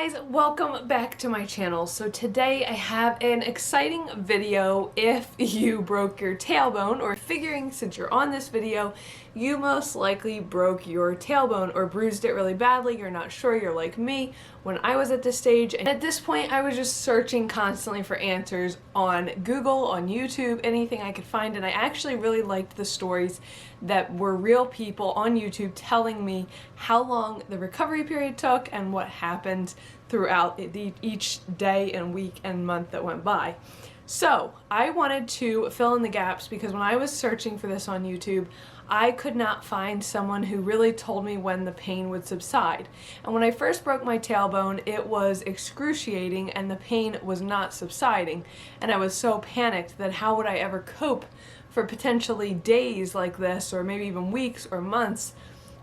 guys, welcome back to my channel. So today I have an exciting video if you broke your tailbone, or figuring since you're on this video, you most likely broke your tailbone or bruised it really badly. You're not sure, you're like me when I was at this stage. And at this point I was just searching constantly for answers on Google, on YouTube, anything I could find. And I actually really liked the stories that were real people on YouTube telling me how long the recovery period took and what happened throughout each day and week and month that went by. So I wanted to fill in the gaps because when I was searching for this on YouTube, I could not find someone who really told me when the pain would subside. And when I first broke my tailbone, it was excruciating and the pain was not subsiding. And I was so panicked that how would I ever cope for potentially days like this, or maybe even weeks or months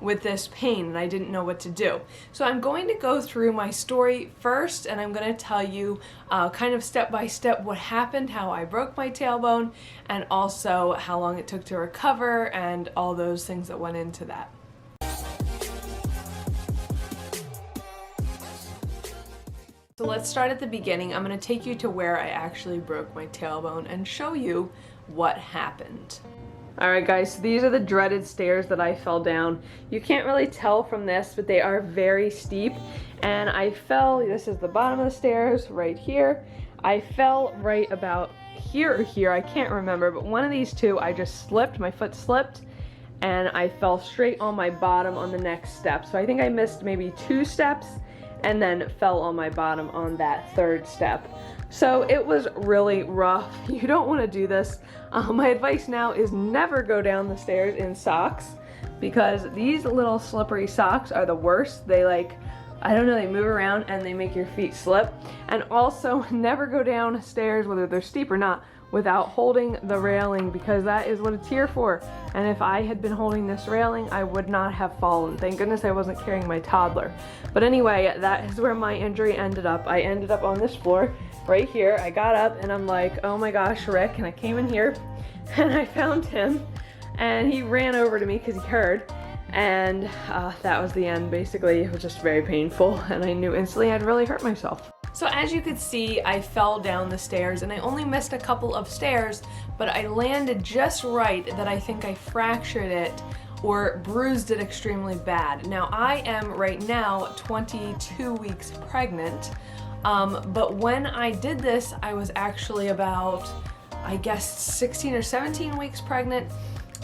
with this pain, and I didn't know what to do. So I'm going to go through my story first, and I'm going to tell you kind of step by step what happened, how I broke my tailbone, and also how long it took to recover, and all those things that went into that. So let's start at the beginning. I'm going to take you to where I actually broke my tailbone and show you what happened. Alright guys, so these are the dreaded stairs that I fell down. You can't really tell from this, but they are very steep. And I fell, this is the bottom of the stairs, right here. I fell right about here or here, I can't remember, but one of these two I just slipped, my foot slipped, and I fell straight on my bottom on the next step. So I think I missed maybe 2 steps and then fell on my bottom on that 3rd step. So it was really rough. You don't want to do this. My advice now is never go down the stairs in socks, because these little slippery socks are the worst. They I don't know, they move around and they make your feet slip. And also never go down stairs, whether they're steep or not, without holding the railing, because that is what it's here for. And if I had been holding this railing, I would not have fallen. Thank goodness I wasn't carrying my toddler. But anyway, that is where my injury ended up. I ended up on this floor right here. I got up and I'm like, oh my gosh, Rick, and I came in here and I found him and he ran over to me because he heard, and that was the end. Basically, it was just very painful and I knew instantly I'd really hurt myself. So as you could see, I fell down the stairs and I only missed a couple of stairs, but I landed just right that I think I fractured it or bruised it extremely bad. Now I am right now 22 weeks pregnant, but when I did this, I was actually about, I guess, 16 or 17 weeks pregnant.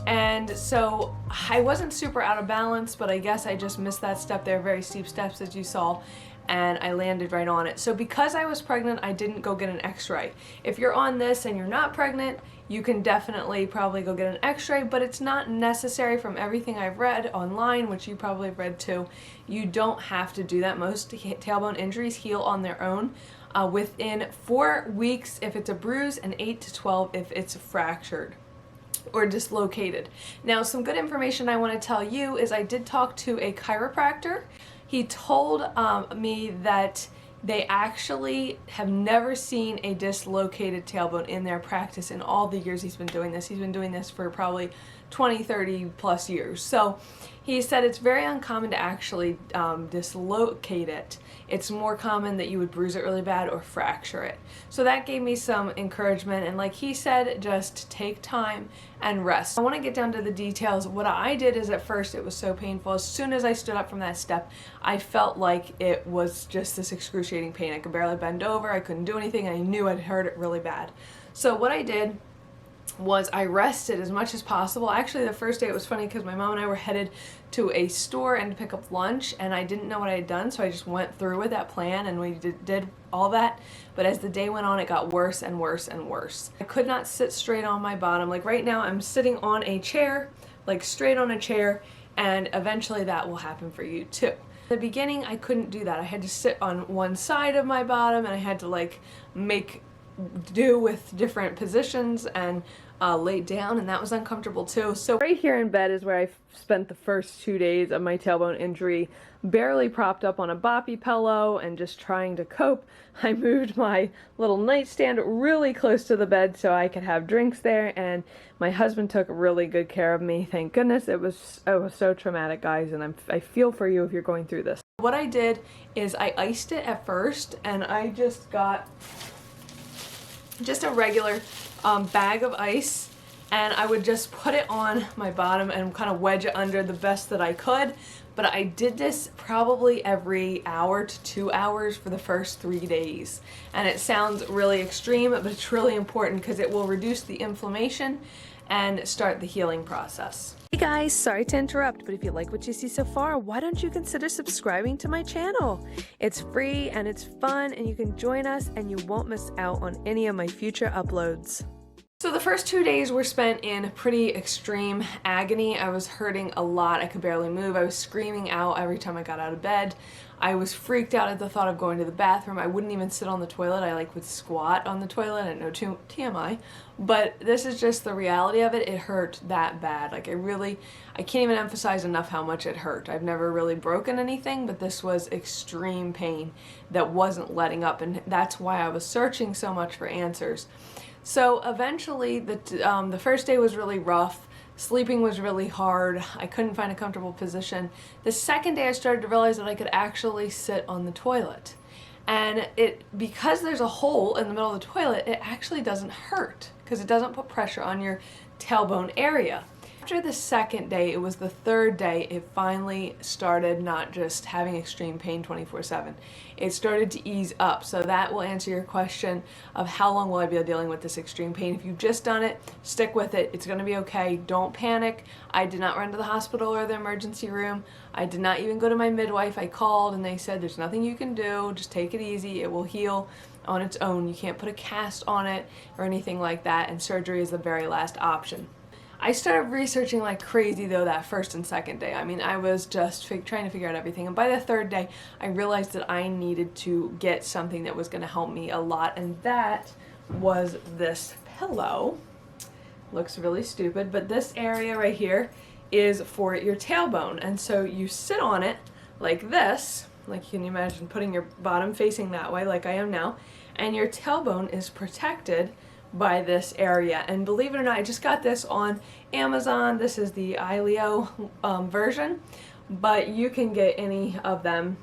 And so I wasn't super out of balance, but I guess I just missed that step. They're very steep steps, as you saw, and I landed right on it. So because I was pregnant, I didn't go get an x-ray. If you're on this and you're not pregnant, you can definitely probably go get an x-ray, but it's not necessary. From everything I've read online, which you probably have read too, you don't have to do that. Most tailbone injuries heal on their own within 4 weeks if it's a bruise, and 8 to 12 if it's fractured or dislocated. Now, some good information I want to tell you is I did talk to a chiropractor. He told me that they actually have never seen a dislocated tailbone in their practice in all the years he's been doing this. He's been doing this for probably 20, 30 plus years. So he said it's very uncommon to actually dislocate it. It's more common that you would bruise it really bad or fracture it. So that gave me some encouragement, and like he said, just take time and rest. I want to get down to the details. What I did is, at first it was so painful. As soon as I stood up from that step, I felt like it was just this excruciating pain. I could barely bend over, I couldn't do anything, and I knew I'd hurt it really bad. So what I did was I rested as much as possible. Actually, the first day it was funny because my mom and I were headed to a store and to pick up lunch, and I didn't know what I had done, so I just went through with that plan and we did all that. But as the day went on, it got worse and worse and worse. I could not sit straight on my bottom. Like right now I'm sitting on a chair, like straight on a chair, and eventually that will happen for you too. In the beginning I couldn't do that. I had to sit on one side of my bottom and I had to like make do with different positions and lay down, and that was uncomfortable too. So right here in bed is where I spent the first 2 days of my tailbone injury, barely propped up on a boppy pillow and just trying to cope. I moved my little nightstand really close to the bed so I could have drinks there, and my husband took really good care of me. Thank goodness. It was so traumatic, guys, and I feel for you if you're going through this. What I did is I iced it at first, and I just got just a regular bag of ice, and I would just put it on my bottom and kind of wedge it under the best that I could. But I did this probably every hour to 2 hours for the first 3 days. And it sounds really extreme, but it's really important because it will reduce the inflammation and start the healing process. Hey guys, sorry to interrupt, but if you like what you see so far, why don't you consider subscribing to my channel? It's free and it's fun, and you can join us and you won't miss out on any of my future uploads. So the first 2 days were spent in pretty extreme agony. I was hurting a lot. I could barely move. I was screaming out every time I got out of bed. I was freaked out at the thought of going to the bathroom. I wouldn't even sit on the toilet. I would squat on the toilet. I know TMI, but this is just the reality of it. It hurt that bad. I can't even emphasize enough how much it hurt. I've never really broken anything, but this was extreme pain that wasn't letting up, and that's why I was searching so much for answers. So eventually, the first day was really rough. Sleeping was really hard. I couldn't find a comfortable position. The second day I started to realize that I could actually sit on the toilet. And because there's a hole in the middle of the toilet, it actually doesn't hurt because it doesn't put pressure on your tailbone area. After the second day, it was the third day, it finally started not just having extreme pain 24/7. It started to ease up. So that will answer your question of how long will I be dealing with this extreme pain. If you've just done it, stick with it. It's going to be okay. Don't panic. I did not run to the hospital or the emergency room. I did not even go to my midwife. I called and they said there's nothing you can do. Just take it easy. It will heal on its own. You can't put a cast on it or anything like that, and surgery is the very last option. I started researching like crazy though that first and second day. I mean, I was just trying to figure out everything. And by the third day, I realized that I needed to get something that was going to help me a lot. And that was this pillow. Looks really stupid, but this area right here is for your tailbone. And so you sit on it like this, like you can imagine putting your bottom facing that way like I am now. And your tailbone is protected by this area. And believe it or not, I just got this on Amazon. This is the Ileo version, but you can get any of them.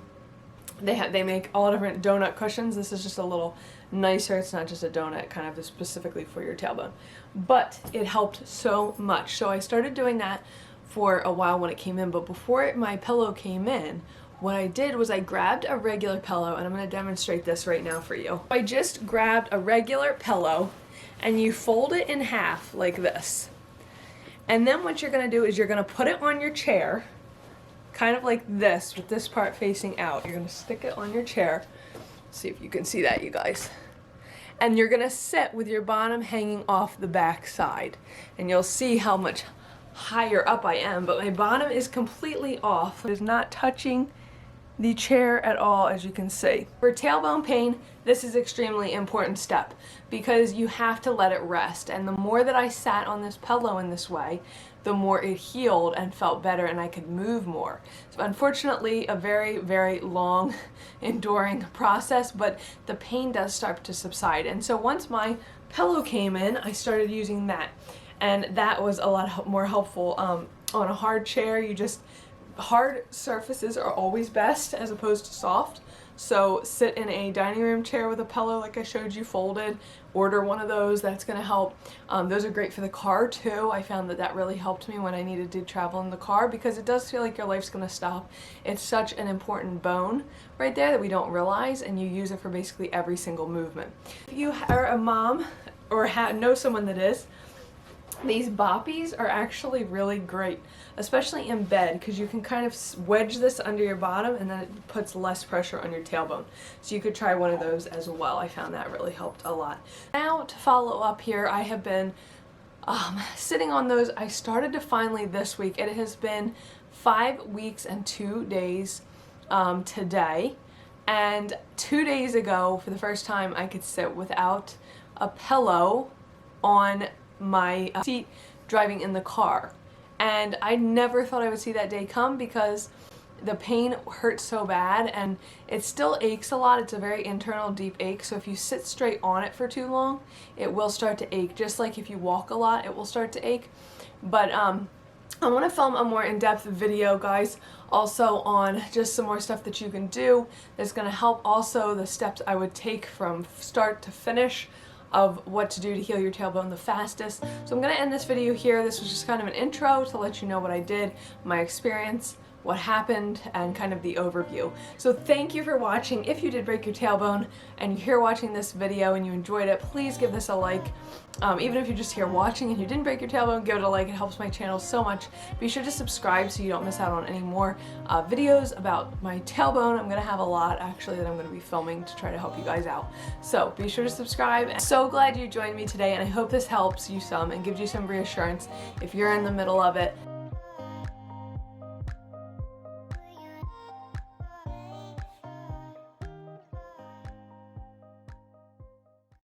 They make all different donut cushions. This is just a little nicer. It's not just a donut, kind of specifically for your tailbone, but it helped so much. So I started doing that for a while when it came in, but before my pillow came in, what I did was I grabbed a regular pillow, and I'm going to demonstrate this right now for you. I just grabbed a regular pillow, and you fold it in half like this. And then what you're going to do is you're going to put it on your chair, kind of like this, with this part facing out. You're going to stick it on your chair. See if you can see that, you guys. And you're going to sit with your bottom hanging off the back side. And you'll see how much higher up I am, but my bottom is completely off. It is not touching the chair at all, as you can see. For tailbone pain, this is an extremely important step because you have to let it rest. And the more that I sat on this pillow in this way, the more it healed and felt better, and I could move more. So unfortunately, a very, very long, enduring process, but the pain does start to subside. And so once my pillow came in, I started using that. And that was a lot more helpful. On a hard chair, hard surfaces are always best as opposed to soft. So sit in a dining room chair with a pillow like I showed you folded. Order one of those, that's going to help. Those are great for the car too. I found that really helped me when I needed to travel in the car because it does feel like your life's going to stop. It's such an important bone right there that we don't realize, and you use it for basically every single movement. If you are a mom or know someone that is, these boppies are actually really great, especially in bed, because you can kind of wedge this under your bottom and then it puts less pressure on your tailbone. So you could try one of those as well. I found that really helped a lot. Now to follow up here, I have been sitting on those. I started to finally this week. It has been 5 weeks and 2 days today. And 2 days ago, for the first time, I could sit without a pillow on my seat driving in the car. And I never thought I would see that day come because the pain hurts so bad, and it still aches a lot. It's a very internal, deep ache. So if you sit straight on it for too long, it will start to ache. Just like if you walk a lot, it will start to ache. But I want to film a more in-depth video, guys, also on just some more stuff that you can do that's going to help, also the steps I would take from start to finish of what to do to heal your tailbone the fastest. So I'm going to end this video here. This was just kind of an intro to let you know what I did, my experience, what happened, and kind of the overview. So thank you for watching. If you did break your tailbone and you're here watching this video and you enjoyed it, please give this a like. Even if you're just here watching and you didn't break your tailbone, give it a like. It helps my channel so much. Be sure to subscribe so you don't miss out on any more videos about my tailbone. I'm gonna have a lot actually that I'm gonna be filming to try to help you guys out. So be sure to subscribe. I'm so glad you joined me today, and I hope this helps you some and gives you some reassurance if you're in the middle of it.